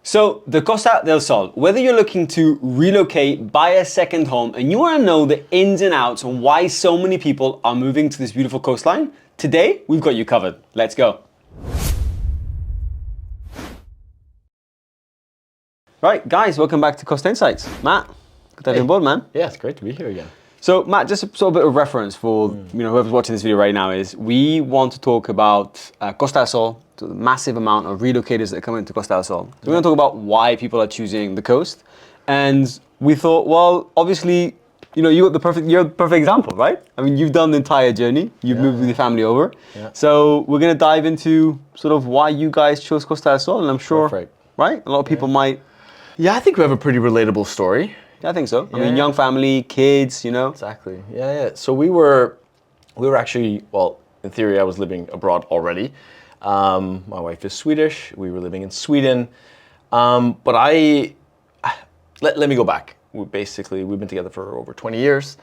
So, the Costa del Sol, whether you're looking to relocate, buy a second home, and you want to know the ins and outs on why so many people are moving to this beautiful coastline, today we've got you covered. Let's go. Right, guys, welcome back to Costa Insights. Matt, good to have you on board, man. Yeah, it's great to be here again. So, Matt, just a sort of bit of reference for whoever's watching this video right now is we want to talk about Costa del Sol, the massive amount of relocators that come into Costa del Sol. So we're going to talk about why people are choosing the coast, and we thought, well, obviously, you're the perfect example, right? I mean, you've done the entire journey. You've moved with your family over. Yeah. So we're going to dive into sort of why you guys chose Costa del Sol, and I'm sure, right? A lot of people might. Yeah, I think we have a pretty relatable story. Yeah, I think so. I mean, young family, kids, Exactly. Yeah. So we were actually, well, in theory, I was living abroad already. My wife is Swedish. We were living in Sweden. But let me go back. We've been together for over 20 years,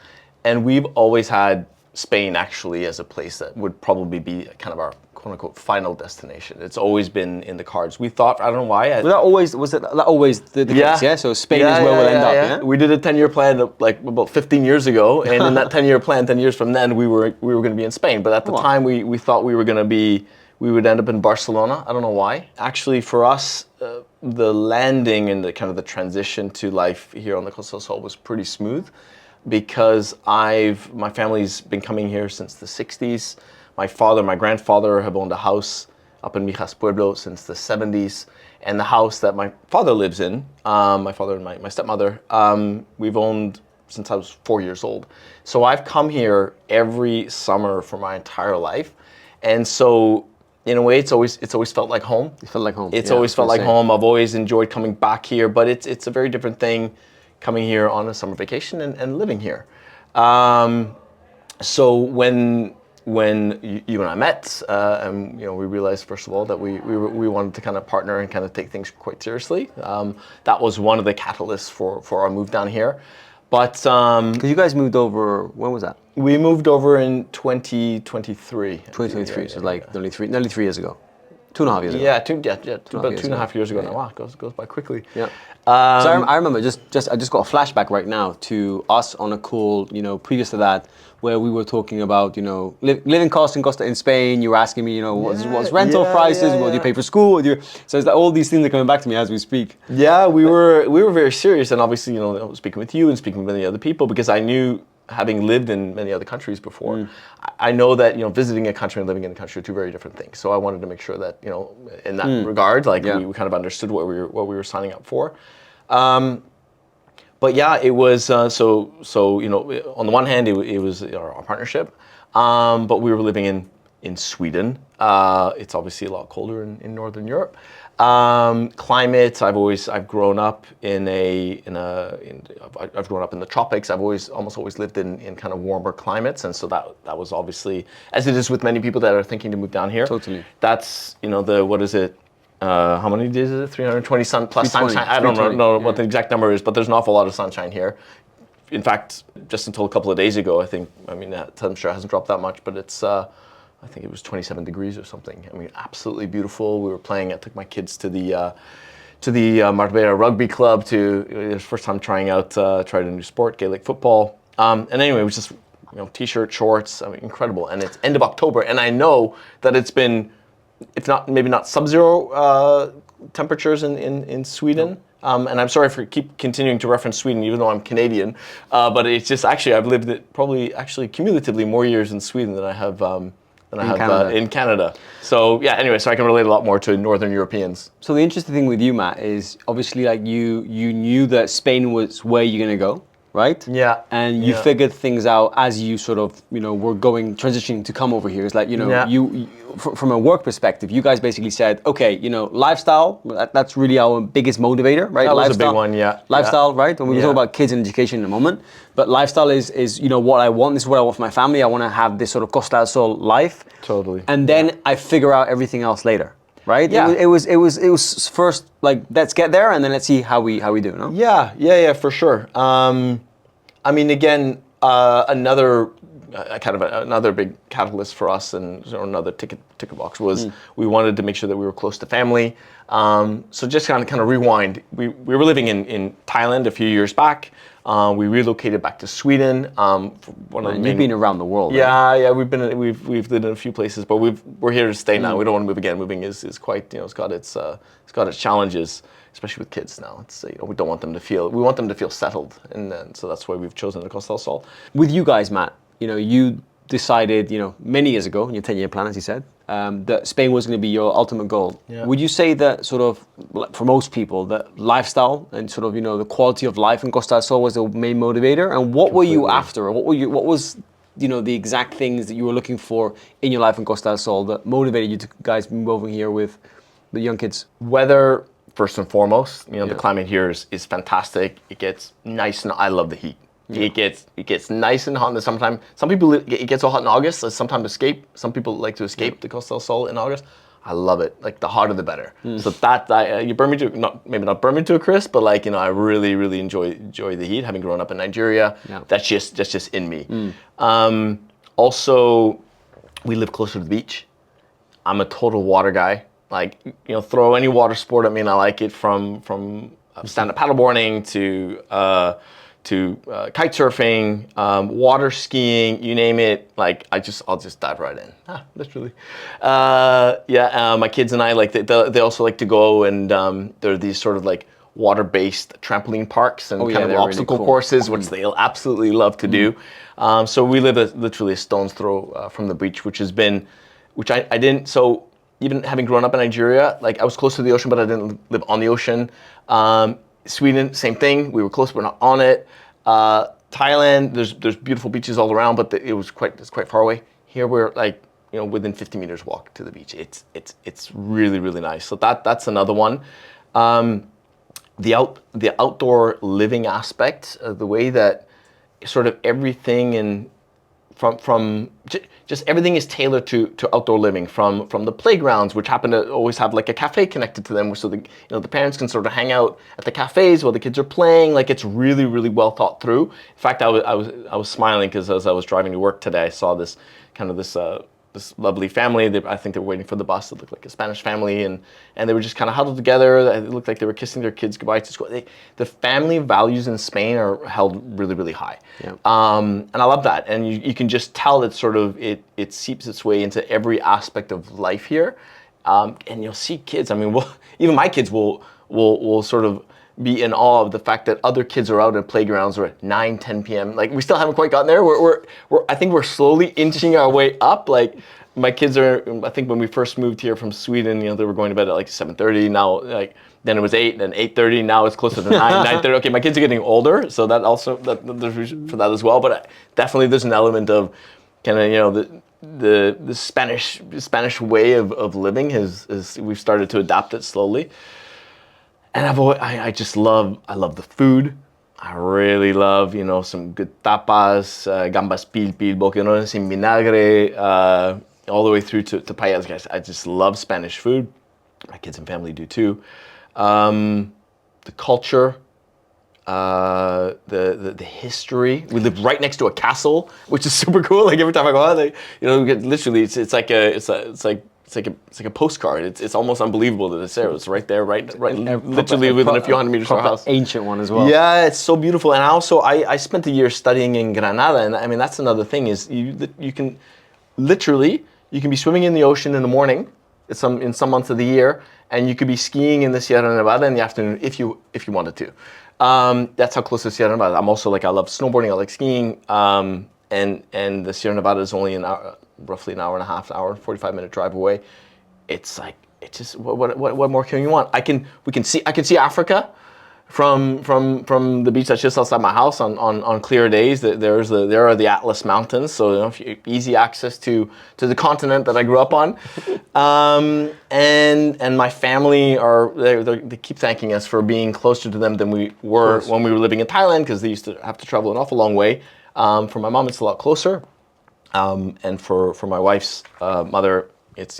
and we've always had Spain actually as a place that would probably be kind of our quote-unquote final destination. It's always been in the cards. We thought, I don't know why. Was that always the case? Yeah. So Spain is where we'll end up. Yeah. We did a 10-year plan like about 15 years ago, and in that 10-year plan, 10 years from then, we were going to be in Spain. But at the time, we thought we would end up in Barcelona. I don't know why. Actually, for us, the landing and the kind of the transition to life here on the Costa del Sol was pretty smooth, because my family's been coming here since the 60s. My grandfather have owned a house up in Mijas Pueblo since the 70s. And the house that my father lives in, my father and my stepmother, we've owned since I was 4 years old. So I've come here every summer for my entire life. And so in a way, it's always felt like home. It felt like home. It's always felt like home. I've always enjoyed coming back here, but it's a very different thing coming here on a summer vacation and living here. So when you and I met, and we realized first of all that we wanted to kind of partner and kind of take things quite seriously. That was one of the catalysts for our move down here. But because you guys moved over, when was that? We moved over in 2023. 2023, so like nearly 3 years ago. 2.5 years ago. Yeah, about 2.5 years ago now. Wow, it goes by quickly. Yeah. So I remember I just got a flashback right now to us on a call, previous to that, where we were talking about, living costs in Spain. You were asking me, what's rental prices? What do you pay for school? So it's like all these things are coming back to me as we speak. Yeah, we were very serious, and obviously, speaking with you and speaking with many other people, because I knew, having lived in many other countries before, I know that visiting a country and living in a country are two very different things. So I wanted to make sure that in that regard, we kind of understood what we were signing up for. But yeah, it was so on the one hand it was our partnership, but we were living in Sweden. It's obviously a lot colder in Northern Europe. Climate, I've grown up I've grown up in the tropics. I've almost always lived in kind of warmer climates, and so that was obviously, as it is with many people that are thinking to move down here. Totally. That's what is it? How many days is it? 320 plus sunshine. I don't know what the exact number is, but there's an awful lot of sunshine here. In fact, just until a couple of days ago, that temperature hasn't dropped that much, but it's I think it was 27 degrees or something. I mean, absolutely beautiful. We were playing. I took my kids to the Marbella rugby club. It was the first time tried a new sport, Gaelic football. And anyway, it was just t-shirt, shorts. I mean, incredible. And it's end of October, and I know that it's been, if not maybe not sub-zero temperatures in Sweden. And I'm sorry for keep continuing to reference Sweden, even though I'm Canadian. But it's just I've lived probably cumulatively more years in Sweden than I have. In Canada. So yeah, anyway, so I can relate a lot more to Northern Europeans. So the interesting thing with you, Matt, is obviously like you knew that Spain was where you're gonna go, right? Yeah. And you figured things out as you sort of, were transitioning to come over here. It's like, you from a work perspective, you guys basically said, okay, lifestyle, that's really our biggest motivator, right? That was a big one, yeah. Lifestyle, right? And we can talk about kids and education in a moment. But lifestyle is what I want. This is what I want for my family. I want to have this sort of Costa del Sol life. Totally. And then I figure out everything else later. Right? Yeah. It was first like, let's get there and then let's see how we do, no? Yeah, for sure. I mean, again, another big catalyst for us, and another ticket box was we wanted to make sure that we were close to family. So just kind of rewind. We were living in Thailand a few years back. We relocated back to Sweden. You've been around the world. Yeah, we've lived in a few places, but we're here to stay now. We don't want to move again. Moving is quite, it's got its challenges, especially with kids now. It's we don't want them to feel. We want them to feel settled, and so that's why we've chosen the Costa del Sol. With you guys, Matt, you decided, many years ago in your 10-year plan, as you said, that Spain was going to be your ultimate goal. Yeah. Would you say that sort of, for most people, that lifestyle and sort of, the quality of life in Costa del Sol was the main motivator? And what were you after? What was, the exact things that you were looking for in your life in Costa del Sol that motivated you to guys move over here with the young kids? Weather, first and foremost. The climate here is fantastic. It gets nice, and I love the heat. Yeah. It gets nice and hot in the summertime. Some people, it gets so hot in August, so sometimes escape. Some people like to escape the Costa del Sol in August. I love it. Like, the hotter the better. So that you burn me to, maybe not burn me to a crisp, but I really, really enjoy the heat. Having grown up in Nigeria, that's just in me. Also, we live closer to the beach. I'm a total water guy. Throw any water sport at me, and I like it from stand-up paddleboarding to kite surfing, water skiing, you name it. I'll just dive right in. Literally. My kids and I they also like to go, and there are these sort of water-based trampoline parks and obstacle courses, which they'll absolutely love to do. So we live literally a stone's throw from the beach, which I didn't. So even having grown up in Nigeria, I was close to the ocean, but I didn't live on the ocean. Sweden, same thing. We were close, but not on it. Thailand, there's beautiful beaches all around, but it's quite far away. Here we're within 50 meters walk to the beach. It's really, really nice. So that's another one. The outdoor living aspect, the way that sort of everything from just everything is tailored to outdoor living, from the playgrounds, which happen to always have a cafe connected to them, so the parents can sort of hang out at the cafes while the kids are playing. It's really, really well thought through. In fact, I was smiling because as I was driving to work today, I saw this lovely family. I think they were waiting for the bus. It looked like a Spanish family, and they were just kind of huddled together. It looked like they were kissing their kids goodbye to school. The family values in Spain are held really, really high. Yeah. And I love that. And you can just tell that sort of it seeps its way into every aspect of life here. And you'll see kids. I mean, even my kids will sort of be in awe of the fact that other kids are out at playgrounds or at 9, 10 p.m. We still haven't quite gotten there. I think we're slowly inching our way up. My kids are, I think when we first moved here from Sweden, they were going to bed at 7:30. Now, then it was 8, then 8:30. Now it's closer to 9, 9:30. Okay, my kids are getting older, so that also, there's reason for that as well. But definitely there's an element of kind of, the Spanish way of living is we've started to adapt it slowly. And I love the food. I really love, some good tapas, gambas pil, boquerones sin vinagre, all the way through to paellas, guys. I just love Spanish food. My kids and family do too. The culture, the history. We live right next to a castle, which is super cool. Every time I go out, literally, it's like a postcard. It's almost unbelievable that it's there. It's right there, right, literally within a few hundred meters from our house. Ancient one as well. Yeah, it's so beautiful. And I spent a year studying in Granada, and I mean that's another thing is you can be swimming in the ocean in the morning, in some months of the year, and you could be skiing in the Sierra Nevada in the afternoon if you wanted to. That's how close to Sierra Nevada. I'm also I love snowboarding, I like skiing, and the Sierra Nevada is only roughly an hour and a half, hour, 45-minute drive away. It's just what more can you want? I can see Africa from the beach that's just outside my house on clear days. There are the Atlas Mountains, so easy access to the continent that I grew up on. And my family they keep thanking us for being closer to them than we were when we were living in Thailand, because they used to have to travel an awful long way. For my mom, it's a lot closer. And for my wife's mother, it's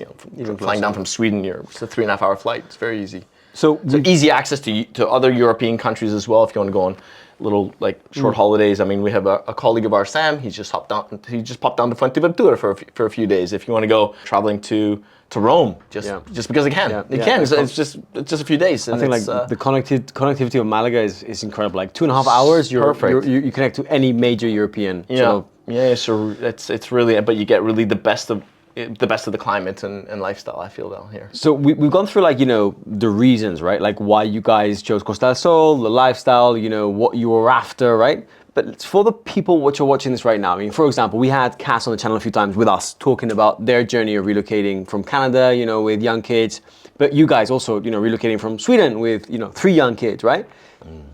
flying down from Sweden. It's a 3.5-hour flight. It's very easy. So easy access to other European countries as well if you want to go on little like short holidays. I mean, we have a colleague of ours, Sam. He just popped down to Fuengirola for a few days. If you want to go traveling to Rome, just because it can, It's just a few days. I think like the connectivity of Malaga is incredible. Like 2.5 hours, you connect to any major European. So it's really, but you get really the best of the climate and lifestyle, I feel, down here. So we've gone through like, the reasons, right? Like why you guys chose Costa del Sol, the lifestyle, what you were after, right? But for the people which are watching this right now, I mean, for example, we had Cass on the channel a few times with us talking about their journey of relocating from Canada, with young kids. But you guys also, relocating from Sweden with, 3 young kids, right?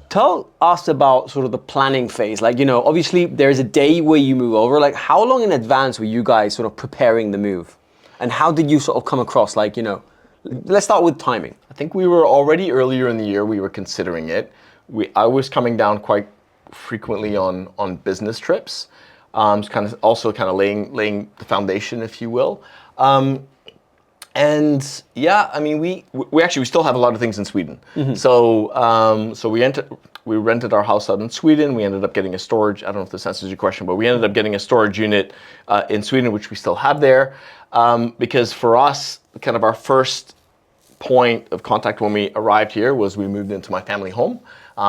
Tell us about sort of the planning phase. Like, obviously there's a day where you move over. Like, how long in advance were you guys sort of preparing the move? And how did you sort of come across, like, let's start with timing. I think we were already earlier in the year, we were considering it. I was coming down quite frequently on business trips, kind of laying the foundation, if you will. And yeah, I mean, we still have a lot of things in Sweden. So we rented our house out in Sweden. We ended up getting a storage. I don't know if this answers your question, but we ended up getting a storage unit in Sweden, which we still have there, because for us, kind of our first point of contact when we arrived here was we moved into my family home,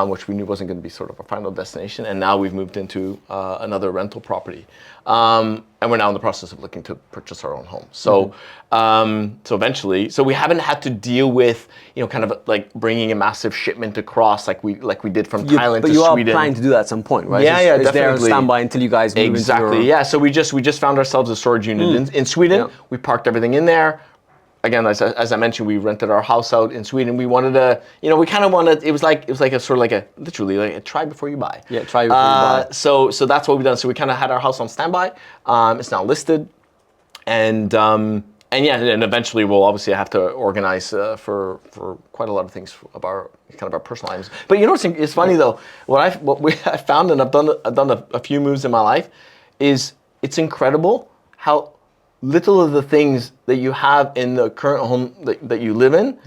which we knew wasn't going to be sort of our final destination. And now we've moved into another rental property. And we're now in the process of looking to purchase our own home. So, so eventually, we haven't had to deal with, kind of like bringing a massive shipment across like we did from Thailand to Sweden. But you are planning to do that at some point, right? Yeah, it's there on standby until you guys move exactly. into Yeah. So we just found ourselves a storage unit in Sweden. Yeah. We parked everything in there. Again, as I mentioned, we rented our house out in Sweden. We wanted to, we kind of wanted. It was like a sort of like literally like a try before you buy. Yeah, try before you buy. So that's what we've done. So we kind of had our house on standby. It's now listed, and eventually we'll obviously have to organize for quite a lot of things of our personal items. But it's funny though. What I found, and I've done a few moves in my life, is it's incredible how little of the things that you have in the current home that you live in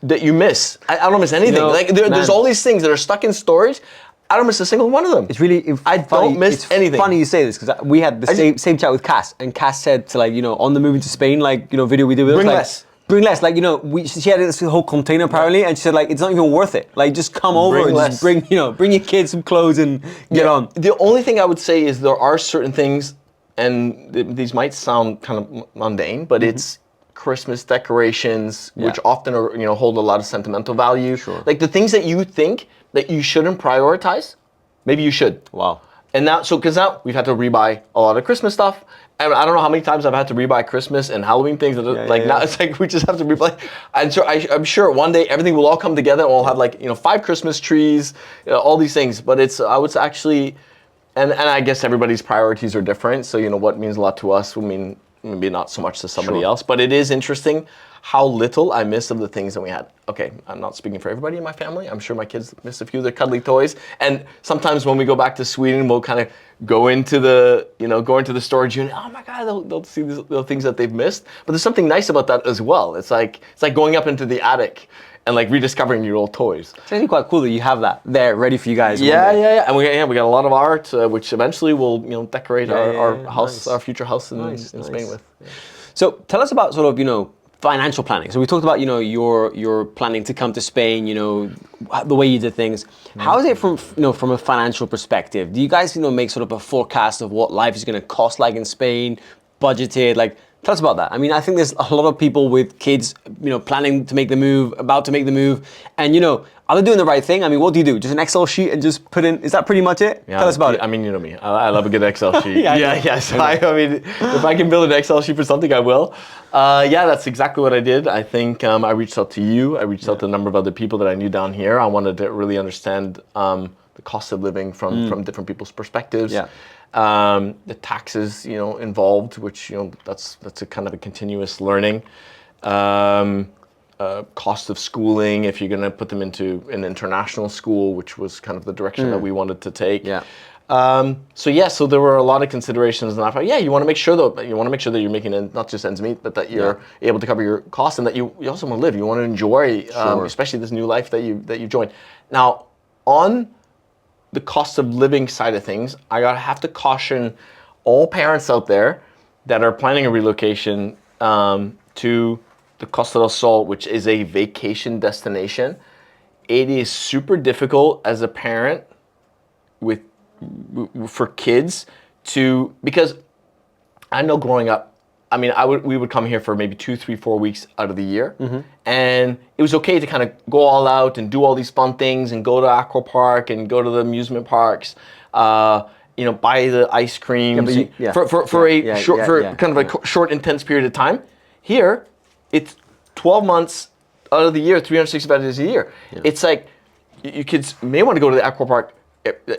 that you miss. I don't miss anything. There's all these things that are stuck in storage. I don't miss a single one of them. It's really don't miss anything. It's funny you say this because we had the same chat with Cass, and Cass said to on the moving to Spain video we did with us, bring less. She had this whole container apparently, and she said it's not even worth it. Just come over and just bring your kids some clothes and get on. The only thing I would say is there are certain things, and these might sound kind of mundane, but it's Christmas decorations, which often are, hold a lot of sentimental value. Sure. Like the things that you think that you shouldn't prioritize, maybe you should. Wow. And now, because now we've had to rebuy a lot of Christmas stuff. And I don't know how many times I've had to rebuy Christmas and Halloween things. Now it's like we just have to rebuy. And so I'm sure one day everything will all come together and we'll have 5 Christmas trees, all these things. But I would actually, and I guess everybody's priorities are different. So, what means a lot to us will mean maybe not so much to somebody else. But it is interesting how little I miss of the things that we had. Okay, I'm not speaking for everybody in my family. I'm sure my kids miss a few of their cuddly toys. And sometimes when we go back to Sweden, we'll kind of go into the storage unit. Oh my God, they'll see the things that they've missed. But there's something nice about that as well. It's like going up into the attic and rediscovering your old toys. It's actually quite cool that you have that there ready for you guys. Yeah. And we got a lot of art, which eventually we'll decorate our house, our future house in Spain with. Yeah. So tell us about sort of financial planning. So we talked about your planning to come to Spain. The way you did things. How is it from a financial perspective? Do you guys make sort of a forecast of what life is going to cost in Spain, budgeted? Tell us about that. I mean, I think there's a lot of people with kids, planning to make the move, about to make the move, and are they doing the right thing? I mean, what do you do? Just an Excel sheet and just put in? Is that pretty much it? Yeah, Tell us about it. I mean, you know me. I love a good Excel sheet. Yeah. So I mean, if I can build an Excel sheet for something, I will. That's exactly what I did. I think I reached out to you. I reached out to a number of other people that I knew down here. I wanted to really understand the cost of living from different people's perspectives. Yeah. The taxes, involved, which that's a kind of a continuous learning. Cost of schooling, if you're going to put them into an international school, which was kind of the direction that we wanted to take. Yeah. So there were a lot of considerations, and I thought, you want to make sure that you're making not just ends meet, but that you're able to cover your costs, and that you also want to live. You want to enjoy, especially this new life that you've joined. Now, on the cost of living side of things, I have to caution all parents out there that are planning a relocation to the Costa del Sol, which is a vacation destination. It is super difficult as a parent for kids because I know growing up, I mean, we would come here for maybe 2, 3, 4 weeks out of the year, and it was okay to kind of go all out and do all these fun things and go to aqua park and go to the amusement parks, buy the ice creams for a short, intense period of time. Here, it's 12 months out of the year, 365 days a year. Yeah. It's like you kids may want to go to the aqua park.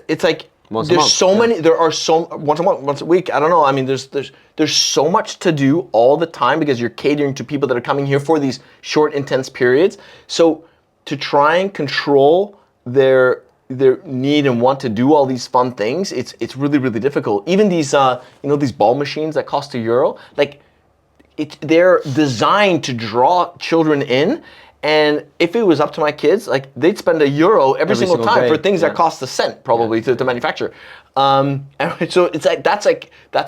It's like once a month, once a week. I don't know. I mean, there's so much to do all the time because you're catering to people that are coming here for these short, intense periods. So to try and control their need and want to do all these fun things, it's really, really difficult. Even these these ball machines that cost €1, like they're designed to draw children in. And if it was up to my kids, like they'd spend €1 every single time for things that cost a cent probably to manufacture. And so it's like that's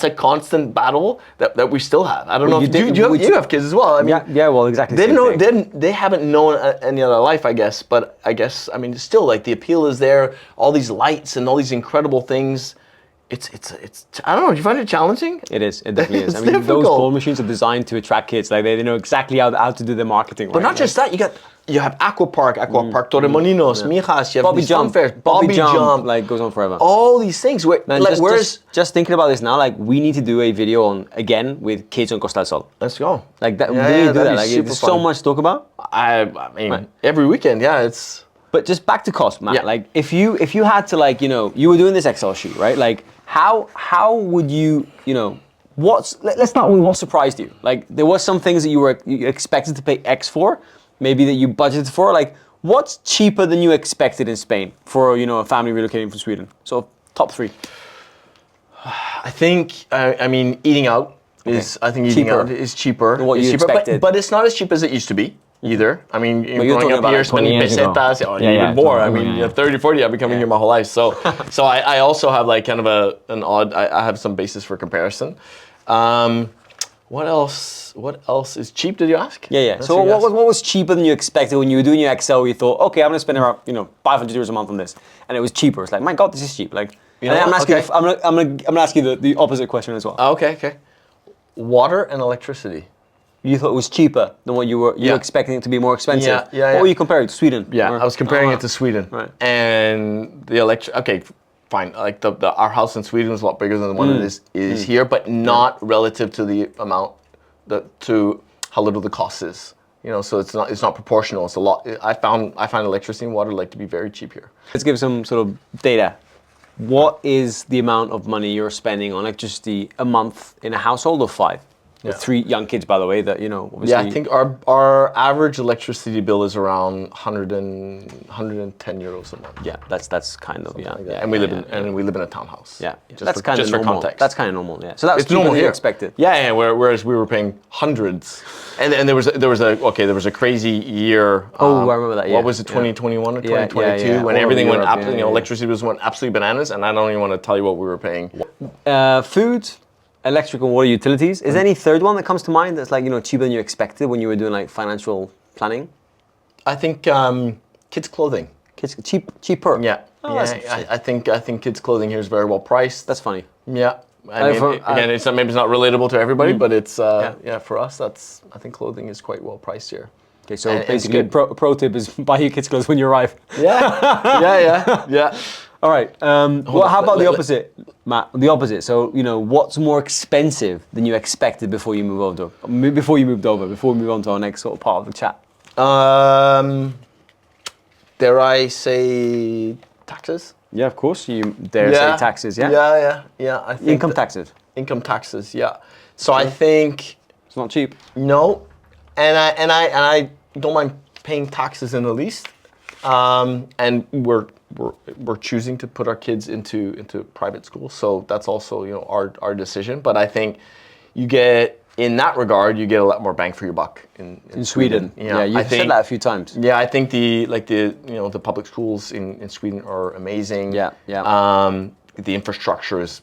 a constant battle that we still have. I don't know. You have kids as well. I mean, well, exactly. They haven't known any other life, I guess. But I guess it's still like the appeal is there. All these lights and all these incredible things. It's I don't know. Do you find it challenging? It is. It definitely is. I mean, those ball machines are designed to attract kids. Like they know exactly how to do the marketing. But not just that. You have Aqua Park Torremolinos, Mijas. You have Bobby Jump, Bobby Jump, like goes on forever. All these things. Just thinking about this now, like we need to do a video on again with kids on Costa del Sol. Let's go. Like that. We need to do that. Like there's so much to talk about. I mean, every weekend, it's. But just back to cost, Matt. Yeah. Like if you had to you were doing this Excel sheet, right? Like how would you let's start with what surprised you? Like there was some things that you expected to pay X for, maybe that you budgeted for. Like what's cheaper than you expected in Spain for a family relocating from Sweden? So top 3. I think eating out is cheaper than what you expected. But it's not as cheap as it used to be. Either. I mean, growing up here, spending pesetas, even more. I mean, 30, 40, I've been coming here my whole life. So I also have like kind of I have some basis for comparison. What else is cheap, did you ask? Yeah. So what was cheaper than you expected when you were doing your Excel where you thought, okay, I'm going to spend around, €500 a month on this. And it was cheaper. It's like, my God, this is cheap. Like, I'm going to ask you the opposite question as well. Okay. Water and electricity. You thought it was cheaper than what you were expecting it to be more expensive. Yeah. What were you comparing to Sweden? Yeah, I was comparing it to Sweden. Right. And the okay, fine. Like our house in Sweden is a lot bigger than the one that is here, but not relative to the amount to how little the cost is. So it's not proportional. It's a lot. I find electricity and water to be very cheap here. Let's give some sort of data. What is the amount of money you're spending on electricity a month in a household of 5? With 3 young kids, by the way, that obviously. Yeah, I think our average electricity bill is around 110 euros a month. Yeah, that's kind of and we live in a townhouse. Yeah, that's kind of normal. For context. That's kind of normal. Yeah, so that's normal here. Expected. Yeah. Whereas we were paying hundreds, and there was a crazy year. I remember that year. What was it, 2021 or 2022, when everything went electricity went absolutely bananas, and I don't even want to tell you what we were paying. Food. Electrical and water utilities. Is there any third one that comes to mind that's cheaper than you expected when you were doing financial planning? I think kids' clothing. Cheaper. Yeah. I think kids' clothing here is very well priced. That's funny. Yeah. I mean, it's not relatable to everybody, but it's for us. I think clothing is quite well priced here. Okay, so basically, pro tip is buy your kids' clothes when you arrive. Yeah. All right. How about the opposite, Matt? The opposite. So, what's more expensive than you expected before you moved over? Before we move on to our next sort of part of the chat. Dare I say taxes? Yeah, of course. You dare say taxes, yeah? Yeah. I think income taxes. Income taxes, yeah. So I think it's not cheap. No, and I don't mind paying taxes in the least. And we're choosing to put our kids into private schools, so that's also our decision. But I think you get in that regard, you get a lot more bang for your buck in Sweden. Yeah, you've said that a few times. Yeah, I think the public schools in Sweden are amazing. Yeah, yeah. The infrastructure is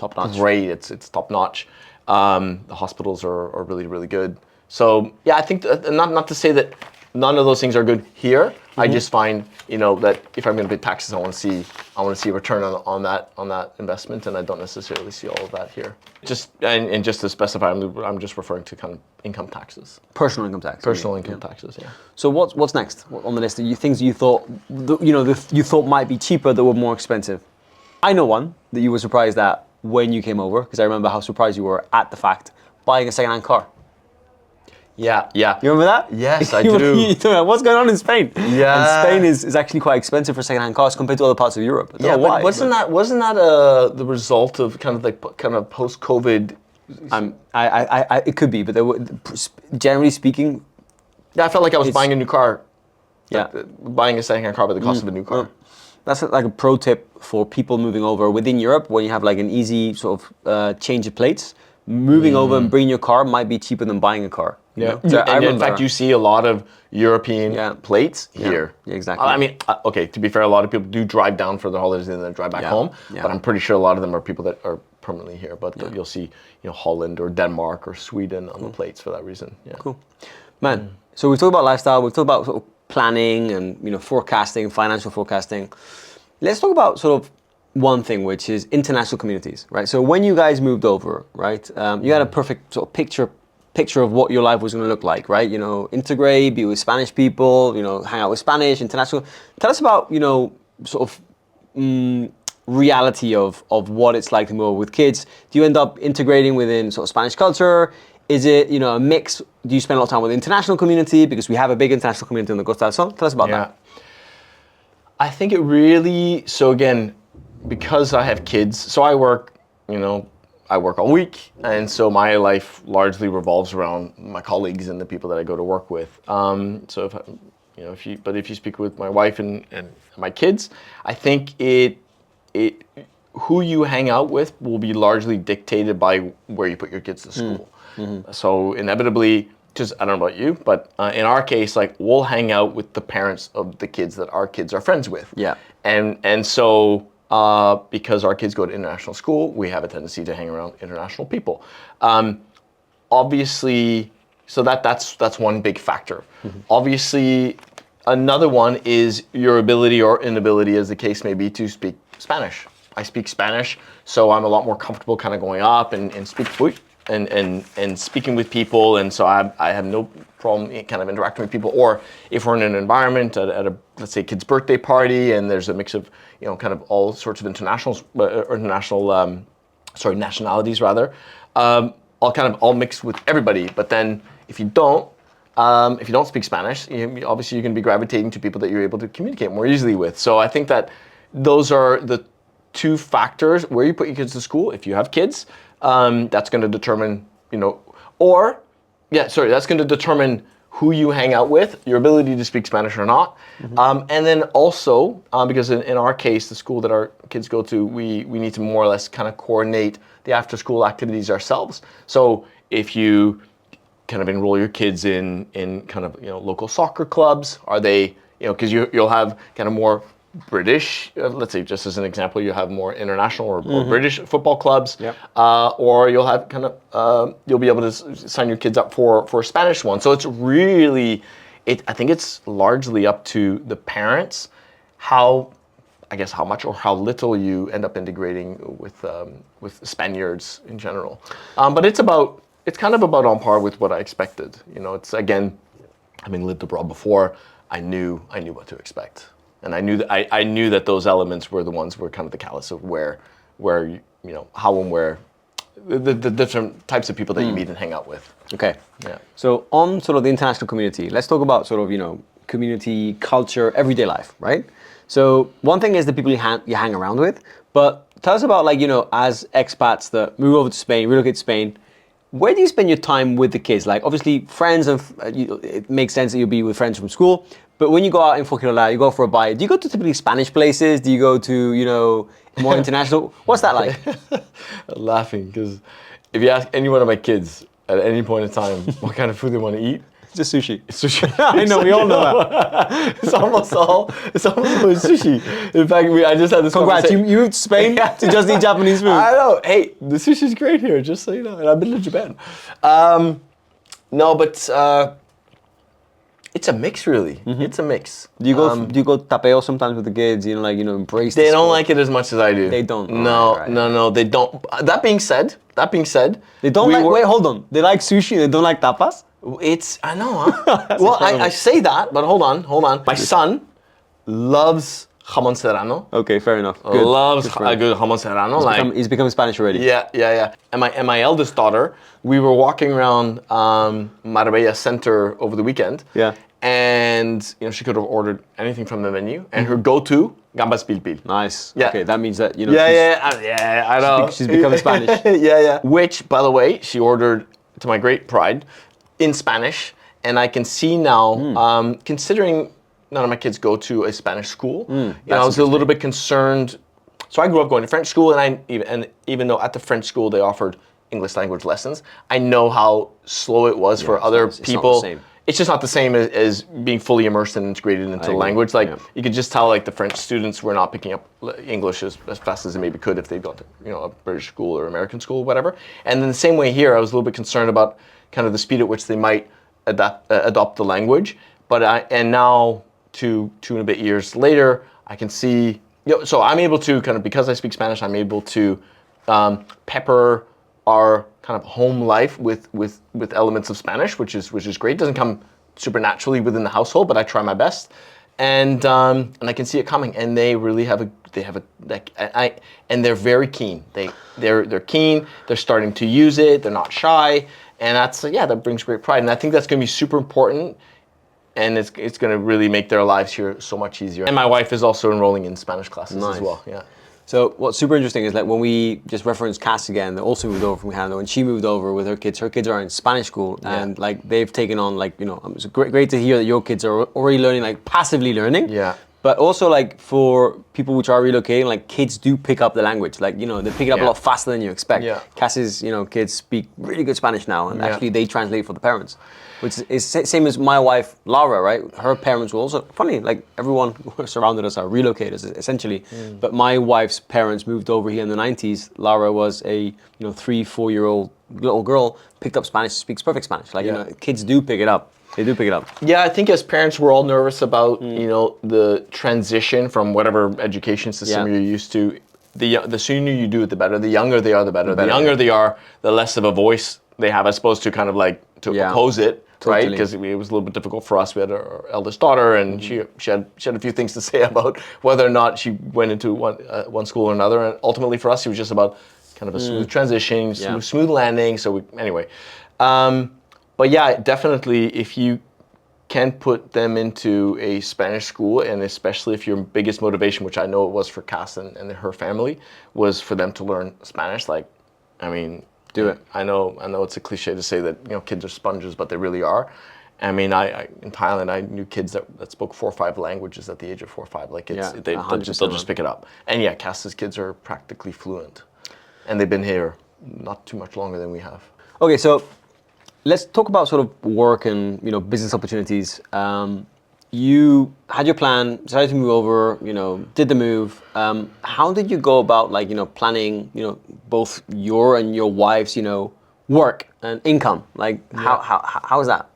Top notch. Great. It's top notch. The hospitals are really, really good. So yeah, I think not to say that none of those things are good here. I just find that if I'm going to pay taxes, I want to see a return on that investment, and I don't necessarily see all of that here. Just to specify, I'm just referring to kind of income taxes. Personal income tax. Personal income taxes. Yeah. So what's next on the list? Things you thought you thought might be cheaper that were more expensive. I know one that you were surprised at when you came over, because I remember how surprised you were at the fact buying a second-hand car. Yeah. You remember that? Yes, I do. What's going on in Spain? Yeah. And Spain is actually quite expensive for second-hand cars compared to other parts of Europe. Yeah, but wasn't that the result of kind of post-COVID? It could be, but there were, generally speaking. Yeah, I felt like I was buying a new car. Yeah. Buying a second-hand car by the cost of a new car. That's like a pro tip for people moving over within Europe, when you have like an easy sort of change of plates. Moving over and bringing your car might be cheaper than buying a car. Yeah. And in fact, you see a lot of European plates here. Yeah, exactly. I mean, okay, to be fair, a lot of people do drive down for their holidays and then drive back home. Yeah. But I'm pretty sure a lot of them are people that are permanently here. But you'll see, Holland or Denmark or Sweden on the plates for that reason. Yeah. Cool. Man, so we've talked about lifestyle, we've talked about sort of planning and forecasting, financial forecasting. Let's talk about sort of one thing, which is international communities, right? So when you guys moved over, right, you had a perfect sort of picture of what your life was going to look like, right? Integrate, be with Spanish people, hang out with Spanish, international. Tell us about, sort of reality of what it's like to move over with kids. Do you end up integrating within sort of Spanish culture? Is it, a mix? Do you spend a lot of time with the international community? Because we have a big international community on the Costa del Sol. Tell us about that. I think it really, so again, because I have kids, so I work all week, and so my life largely revolves around my colleagues and the people that I go to work with. So if you speak with my wife and my kids, I think who you hang out with will be largely dictated by where you put your kids to school. So inevitably, just I don't know about you, but in our case, like we'll hang out with the parents of the kids that our kids are friends with. Yeah. And so because our kids go to international school, we have a tendency to hang around international people. Obviously, so that's one big factor. Obviously, another one is your ability or inability, as the case may be, to speak Spanish. I speak Spanish, so I'm a lot more comfortable kind of going up and speaking with people, and so I have no problem kind of interacting with people. Or if we're in an environment at a let's say kid's birthday party, and there's a mix of kind of all sorts of nationalities rather, I'll mix with everybody. But then if you don't speak Spanish, obviously you're going to be gravitating to people that you're able to communicate more easily with. So I think that those are the two factors: where you put your kids to school. If you have kids, that's going to determine, that's going to determine who you hang out with, your ability to speak Spanish or not. And then also, because in our case, the school that our kids go to, we need to more or less kind of coordinate the after-school activities ourselves. So if you kind of enroll your kids in kind of, local soccer clubs, are they, because you'll have kind of more British, let's say just as an example, you have more international or British football clubs, or you'll have kind of you'll be able to sign your kids up for a Spanish one. So it's really, I think it's largely up to the parents how much or how little you end up integrating with Spaniards in general. But it's kind of about on par with what I expected. It's, again, having lived abroad before, I knew what to expect. And I knew that those elements were the ones were kind of the callus of where how and where the different types of people that you meet and hang out with. Okay. Yeah. So on sort of the international community, let's talk about sort of community, culture, everyday life, right? So one thing is the people you hang around with, but tell us about as expats that move over to Spain, relocate to Spain. Where do you spend your time with the kids? Like, obviously, friends it makes sense that you'll be with friends from school. But when you go out in Fuengirola, you go for a bite. Do you go to typically Spanish places? Do you go to, more international? What's that like? I'm laughing because if you ask any one of my kids, at any point in time what kind of food they want to eat. Just sushi. Sushi. I know, we all know that. It's almost always sushi. In fact, I just had this Congrats, conversation. you moved to Spain to just eat Japanese food. I know. Hey, the sushi's great here, just so you know. And I've been to Japan. No, but it's a mix, really. It's a mix. Do you go tapeo sometimes with the kids? Embrace. They don't like it as much as I do. They don't. No, Right. no, they don't. That being said, they don't Wait, hold on. They like sushi. They don't like tapas. I know, huh? Well, I say that, but hold on. My son loves jamón serrano. Okay, fair enough. Good. Loves a good jamón serrano. He's become Spanish already. Yeah. And my eldest daughter, we were walking around Marbella Center over the weekend. Yeah. And she could have ordered anything from the menu, and her go-to gambas pil pil. Nice. Yeah. Okay, that means that Yeah, I know. She's become Spanish. Yeah. Which, by the way, she ordered, to my great pride, in Spanish, and I can see now, considering none of my kids go to a Spanish school, I was a little bit concerned. So I grew up going to French school, and even though at the French school they offered English language lessons, I know how slow it was for other people. Not the same. It's just not the same as being fully immersed and integrated into the language. You could just tell the French students were not picking up English as fast as they maybe could if they'd gone to a British school or American school, whatever. And then the same way here, I was a little bit concerned about kind of the speed at which they might adopt the language. And now, two and a bit years later, I can see. So I'm able to because I speak Spanish, I'm able to pepper our kind of home life with elements of Spanish, which is great. It doesn't come super naturally within the household, but I try my best, and I can see it coming. And they really and they're very keen. They're keen. They're starting to use it. They're not shy, and that brings great pride. And I think that's going to be super important. And it's going to really make their lives here so much easier. And my wife is also enrolling in Spanish classes as well. Yeah. So what's super interesting is when we just referenced Cass again, they also moved over from Canada. When she moved over with her kids are in Spanish school, and they've taken on it's great to hear that your kids are already learning, passively learning. Yeah. But also for people which are relocating, kids do pick up the language. They pick it up a lot faster than you expect. Yeah. Cass's kids speak really good Spanish now, and actually they translate for the parents. Which is same as my wife, Laura, right? Her parents were also, funny, everyone who surrounded us are relocators, essentially. But my wife's parents moved over here in the 90s. Laura was a 3-4-year-old little girl, picked up Spanish, speaks perfect Spanish. Kids do pick it up. They do pick it up. Yeah, I think as parents, we're all nervous about, the transition from whatever education system you're used to. The sooner you do it, the better. The younger they are, the better. The younger they are, the less of a voice they have, as opposed to to oppose it. Totally. Right, because it was a little bit difficult for us. We had our eldest daughter, and she had a few things to say about whether or not she went into one school or another. And ultimately, for us, it was just about kind of a smooth transition, smooth landing. So anyway, but yeah, definitely, if you can put them into a Spanish school, and especially if your biggest motivation, which I know it was for Cass and her family, was for them to learn Spanish. Do it. I know it's a cliche to say that kids are sponges, but they really are. I mean, in Thailand, I knew kids that spoke 4 or 5 languages at the age of 4 or 5. They'll just pick it up. And Cass's kids are practically fluent, and they've been here not too much longer than we have. Okay, so let's talk about sort of work and business opportunities. You had your plan, decided to move over, did the move. How did you go about planning, both your and your wife's, work and income? How was that?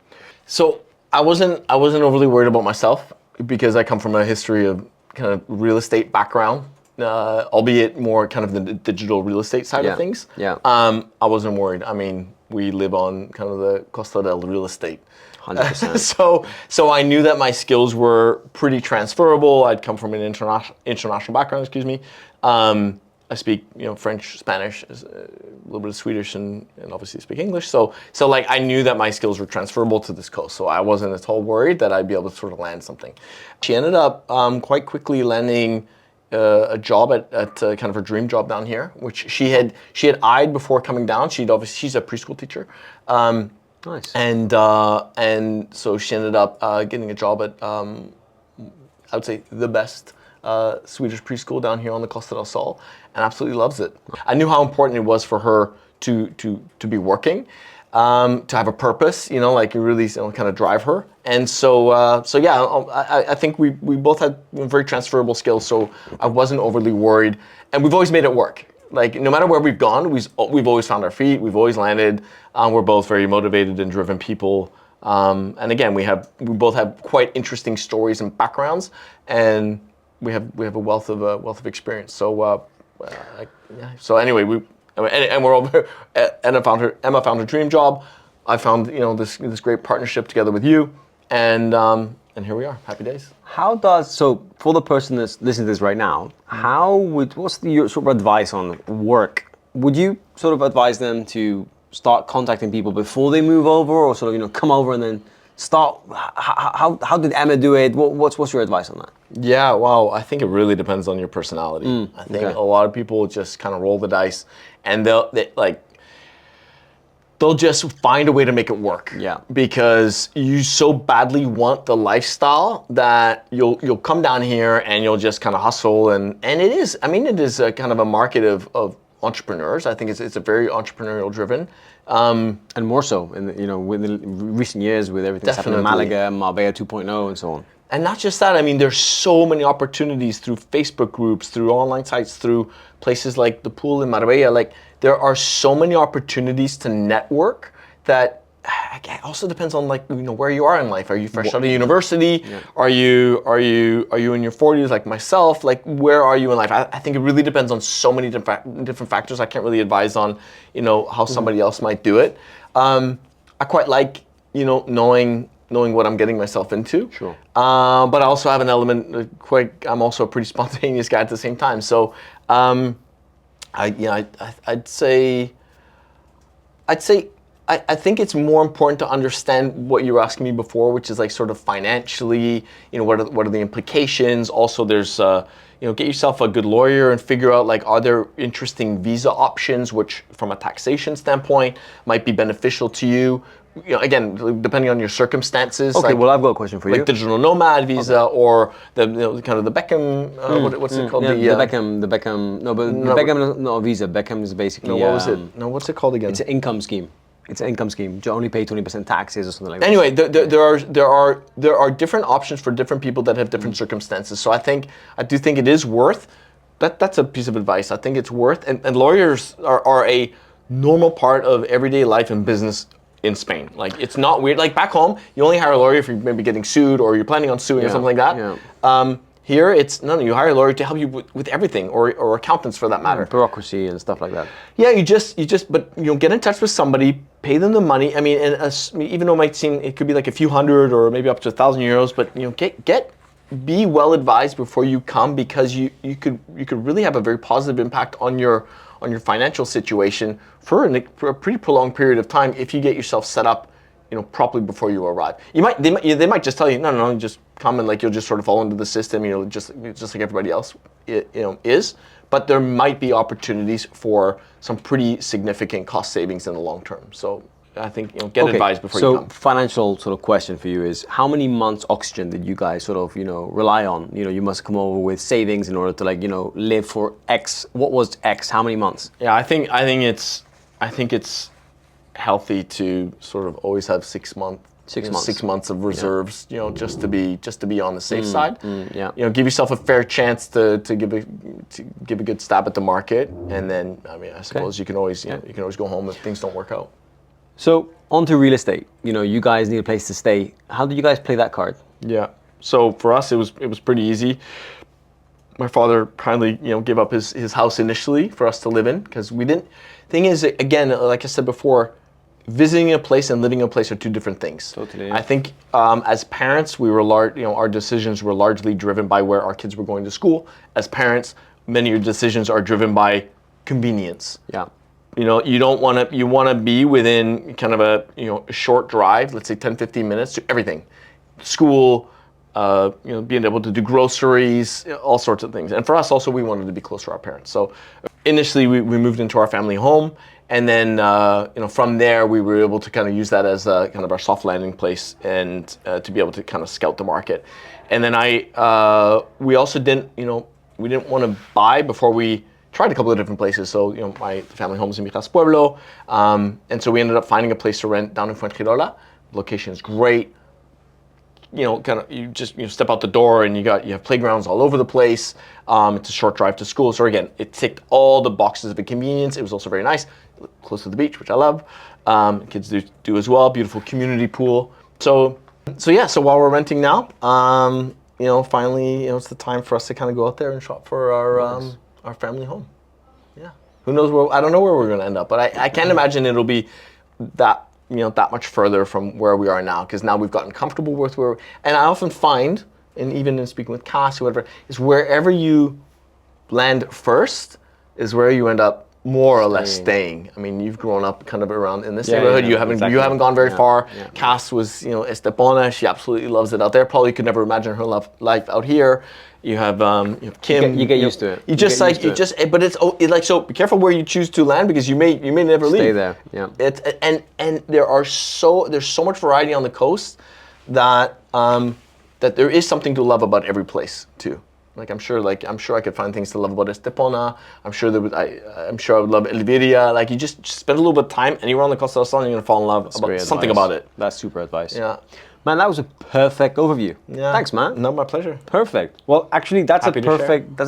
So I wasn't overly worried about myself, because I come from a history of kind of real estate background, albeit more kind of the digital real estate side of things. Yeah. I wasn't worried. I mean, we live on kind of the Costa del real estate. 100%. So I knew that my skills were pretty transferable. I'd come from an international background, excuse me. I speak, French, Spanish, a little bit of Swedish, and obviously speak English. So I knew that my skills were transferable to this coast. So I wasn't at all worried that I'd be able to sort of land something. She ended up quite quickly landing a job at kind of her dream job down here, which she had eyed before coming down. She's a preschool teacher. Nice. And so she ended up getting a job at I would say the best Swedish preschool down here on the Costa del Sol, and absolutely loves it. I knew how important it was for her to be working, to have a purpose, like you really kind of drive her. And so yeah, I think we both had very transferable skills, so I wasn't overly worried, and we've always made it work. Like no matter where we've gone, we've always found our feet, we've always landed. We're both very motivated and driven people, and again, we both have quite interesting stories and backgrounds, and we have a wealth of experience. So so anyway, we're all Emma found her dream job. I found this great partnership together with you, and here we are. Happy days. So for the person that's listening to this right now, what's your sort of advice on work? Would you sort of advise them to start contacting people before they move over, or sort of come over and then start? How did Emma do it? What's your advice on that? Yeah, wow. I think it really depends on your personality. I think a lot of people just kind of roll the dice, and they'll just find a way to make it work. Yeah. Because you so badly want the lifestyle that you'll come down here and you'll just kind of hustle, and it is. I mean, it is a kind of a market of entrepreneurs. I think it's a very entrepreneurial driven. And more so in with the recent years with everything that's happening in Malaga, Marbella 2.0 and so on. And not just that, I mean, there's so many opportunities through Facebook groups, through online sites, through places like the pool in Marbella. Like, there are so many opportunities to network that it also depends on where you are in life. Are you fresh out of university? Yeah. Are you in your 40s like myself? Like, where are you in life? I think it really depends on so many different factors. I can't really advise on how somebody else might do it. I quite like knowing what I'm getting myself into. Sure. But I also have an element I'm also a pretty spontaneous guy at the same time. So I'd say I think it's more important to understand what you were asking me before, which is like sort of financially, what are the implications? Also, there's get yourself a good lawyer and figure out are there interesting visa options which from a taxation standpoint might be beneficial to you. Again, depending on your circumstances. Okay, well, I've got a question for you. Like digital nomad visa, or the kind of the Beckham. What's it called? Yeah, the Beckham. No, but the Beckham is not a visa. Beckham is basically. No, what was it? No, what's it called again? It's an income scheme. It's an income scheme. You only pay 20% taxes or something like that. Anyway, there are different options for different people that have different circumstances. So I do think it is worth. That's a piece of advice. I think it's worth, and lawyers are a normal part of everyday life and business in Spain. Like, it's not weird. Like, back home, you only hire a lawyer if you're maybe getting sued or you're planning on suing or something like that. Yeah. Here, it's you hire a lawyer to help you with everything, or accountants for that matter. Bureaucracy and stuff like that. Yeah, but get in touch with somebody, pay them the money. I mean, even though it might seem it could be like a few hundred or maybe up to 1,000 euros, but be well advised before you come, because you could really have a very positive impact on your financial situation for a pretty prolonged period of time if you get yourself set up, properly before you arrive. They might just tell you, no, you just come and you'll just sort of fall into the system, just like everybody else, is. But there might be opportunities for some pretty significant cost savings in the long term. So I think get advised before you come. So financial sort of question for you is, how many months oxygen did you guys sort of rely on? You must come over with savings in order to live for X. What was X? How many months? Yeah, I think it's healthy to sort of always have 6 months. 6 months of reserves, just to be on the safe side. Give yourself a fair chance to give a good stab at the market, and then I suppose you can always go home if things don't work out. So onto real estate. You guys need a place to stay. How did you guys play that card? Yeah. So for us, it was pretty easy. My father kindly gave up his house initially for us to live in, because we didn't. Thing is, again, like I said before, visiting a place and living in a place are two different things. Totally. Yeah. I think as parents, we were our decisions were largely driven by where our kids were going to school. As parents, many of your decisions are driven by convenience. Yeah. You want to be within kind of a short drive, let's say 10, 15 minutes, to everything. School, being able to do groceries, all sorts of things. And for us also, we wanted to be close to our parents. So initially we moved into our family home, and then from there we were able to kind of use that as kind of our soft landing place, and to be able to kind of scout the market. And then we also didn't want to buy before we tried a couple of different places. So, you know, my family home's in Mijas Pueblo. And so we ended up finding a place to rent down in Fuengirola. Location is great. You know, kind of, you step out the door and you have playgrounds all over the place. It's a short drive to school. So again, it ticked all the boxes of the convenience. It was also very nice, close to the beach, which I love. Kids do as well. Beautiful community pool. So while we're renting now, you know, finally, you know, it's the time for us to kind of go out there and shop for our family home. Yeah. Who knows where? I don't know where we're going to end up, but I can't imagine it'll be that much further from where we are now, because now we've gotten comfortable with where. And I often find, and even in speaking with Cass, whoever, is wherever you land first is where you end up more or less staying. I mean, you've grown up kind of around in this neighborhood. You haven't gone very far. Yeah. Cass was, you know, Estepona. She absolutely loves it out there. Probably could never imagine her life out here. You have Kim. You get used to it. But it's like, so be careful where you choose to land, because you may never leave. Stay there. Yeah. And there's so much variety on the coast that that there is something to love about every place too. Like I'm sure I could find things to love about Estepona. I'm sure I would love Elviria. Like you just spend a little bit of time anywhere on the Costa del Sol, and you're gonna fall in love about something about it. That's super advice. Yeah. Man, that was a perfect overview. Yeah. Thanks, man. No, my pleasure. Perfect. Well, actually, that's a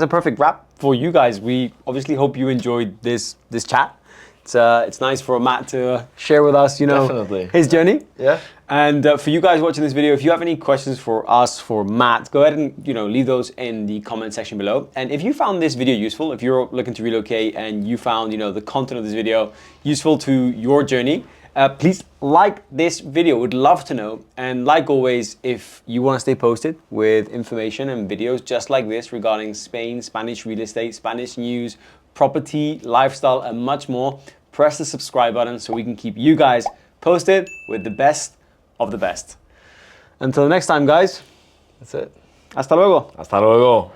perfect wrap for you guys. We obviously hope you enjoyed this chat. It's nice for Matt to share with us, you know, his journey. Yeah. And for you guys watching this video, if you have any questions for us, for Matt, go ahead and, you know, leave those in the comment section below. And if you found this video useful, if you're looking to relocate and you found, you know, the content of this video useful to your journey, please like this video. Would love to know. And like always, if you want to stay posted with information and videos just like this regarding Spain, Spanish real estate, Spanish news, property, lifestyle, and much more, press the subscribe button so we can keep you guys posted with the best of the best. Until next time, guys. That's it. Hasta luego. Hasta luego.